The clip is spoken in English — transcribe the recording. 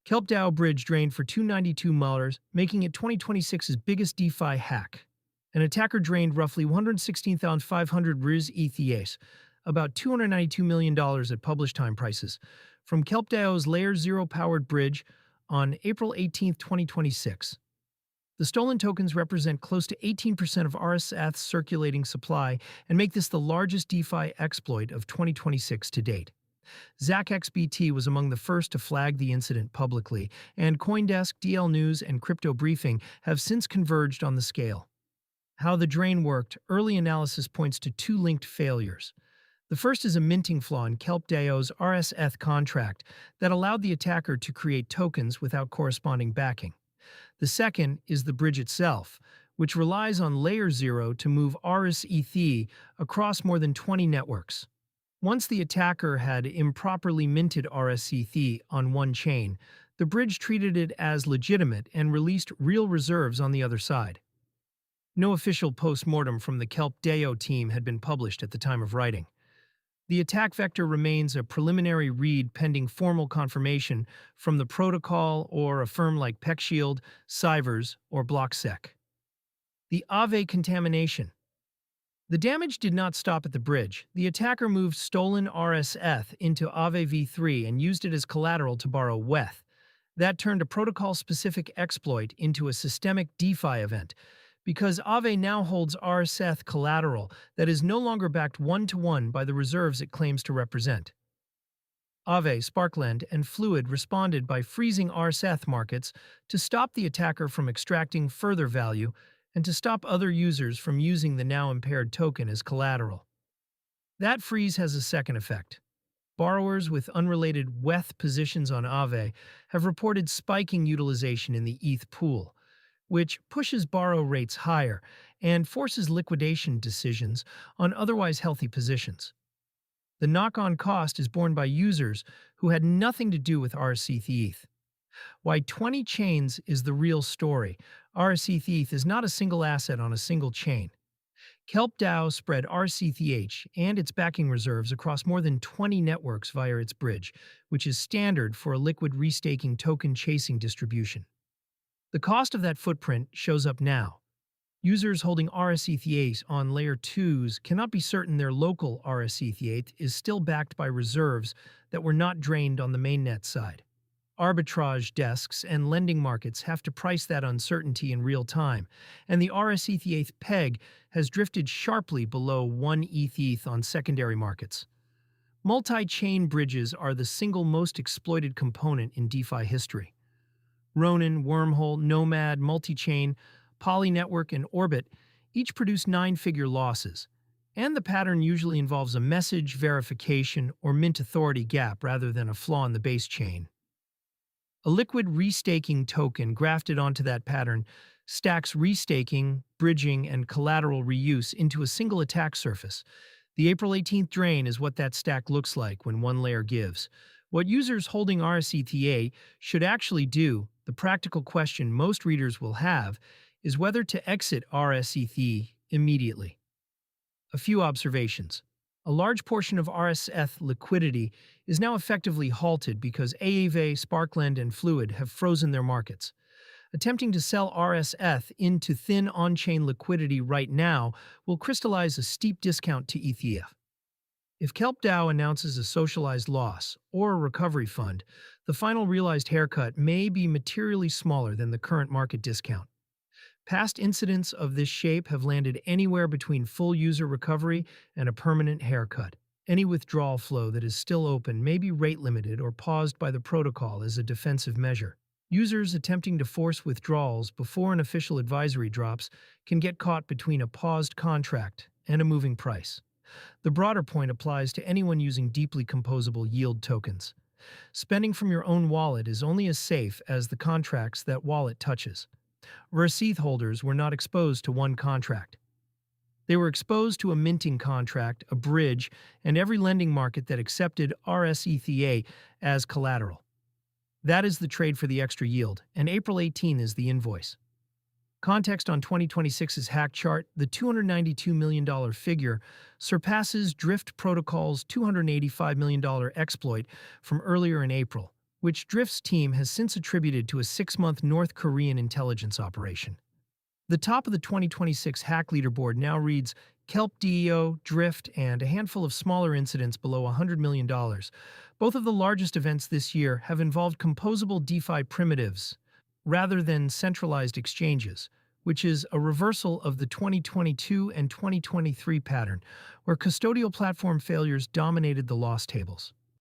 KelpDAO bridge drained for $292, making it 2026's biggest DeFi hack. An attacker drained roughly 116,500 rsETH, about $292 million at published time prices, from KelpDAO's LayerZero powered bridge on April 18, 2026. The stolen tokens represent close to 18% of rsETH's circulating supply and make this the largest DeFi exploit of 2026 to date. ZachXBT was among the first to flag the incident publicly, and CoinDesk, DL News, and Crypto Briefing have since converged on the scale. How the drain worked, early analysis points to two linked failures. The first is a minting flaw in KelpDAO's rsETH contract that allowed the attacker to create tokens without corresponding backing. The second is the bridge itself, which relies on LayerZero to move rsETH across more than 20 networks. Once the attacker had improperly minted rsETH on one chain, the bridge treated it as legitimate and released real reserves on the other side. No official post-mortem from the KelpDAO team had been published at the time of writing. The attack vector remains a preliminary read pending formal confirmation from the protocol or a firm like PeckShield, Civers, or BlockSec. The Aave contamination. The damage did not stop at the bridge. The attacker moved stolen rsETH into Aave v3 and used it as collateral to borrow WETH. That turned a protocol-specific exploit into a systemic DeFi event, because Aave now holds rsETH collateral that is no longer backed one-to-one by the reserves it claims to represent. Aave, SparkLend, and Fluid responded by freezing rsETH markets to stop the attacker from extracting further value and to stop other users from using the now impaired token as collateral. That freeze has a second effect. Borrowers with unrelated WETH positions on Aave have reported spiking utilization in the ETH pool, which pushes borrow rates higher and forces liquidation decisions on otherwise healthy positions. The knock-on cost is borne by users who had nothing to do with rsETH. Why 20 chains is the real story. rsETH is not a single asset on a single chain. KelpDAO spread rsETH and its backing reserves across more than 20 networks via its bridge, which is standard for a liquid restaking token chasing distribution. The cost of that footprint shows up now. Users holding rsETH on Layer 2s cannot be certain their local rsETH is still backed by reserves that were not drained on the mainnet side. Arbitrage desks and lending markets have to price that uncertainty in real time, and the rsETH peg has drifted sharply below 1 ETH on secondary markets. Multi-chain bridges are the single most exploited component in DeFi history. Ronin, Wormhole, Nomad, Multichain, Polynetwork, and Orbit each produce 9-figure losses, and the pattern usually involves a message verification or mint authority gap rather than a flaw in the base chain. A liquid restaking token grafted onto that pattern stacks restaking, bridging, and collateral reuse into a single attack surface. The April 18th drain is what that stack looks like when one layer gives. What users holding rsETH should actually do, the practical question most readers will have, is whether to exit rsETH immediately. A few observations. A large portion of rsETH liquidity is now effectively halted because Aave, SparkLend, and Fluid have frozen their markets. Attempting to sell rsETH into thin on-chain liquidity right now will crystallize a steep discount to ETH. If KelpDAO announces a socialized loss or a recovery fund, the final realized haircut may be materially smaller than the current market discount. Past incidents of this shape have landed anywhere between full user recovery and a permanent haircut. Any withdrawal flow that is still open may be rate limited or paused by the protocol as a defensive measure. Users attempting to force withdrawals before an official advisory drops can get caught between a paused contract and a moving price. The broader point applies to anyone using deeply composable yield tokens. Spending from your own wallet is only as safe as the contracts that wallet touches. rsETH holders were not exposed to one contract. They were exposed to a minting contract, a bridge, and every lending market that accepted rsETH as collateral. That is the trade for the extra yield, and April 18 is the invoice. Context on 2026's hack chart, the $292 million figure surpasses Drift Protocol's $285 million exploit from earlier in April, which Drift's team has since attributed to a 6-month North Korean intelligence operation. The top of the 2026 hack leaderboard now reads KelpDAO, Drift, and a handful of smaller incidents below $100 million. Both of the largest events this year have involved composable DeFi primitives rather than centralized exchanges, which is a reversal of the 2022 and 2023 pattern, where custodial platform failures dominated the loss tables.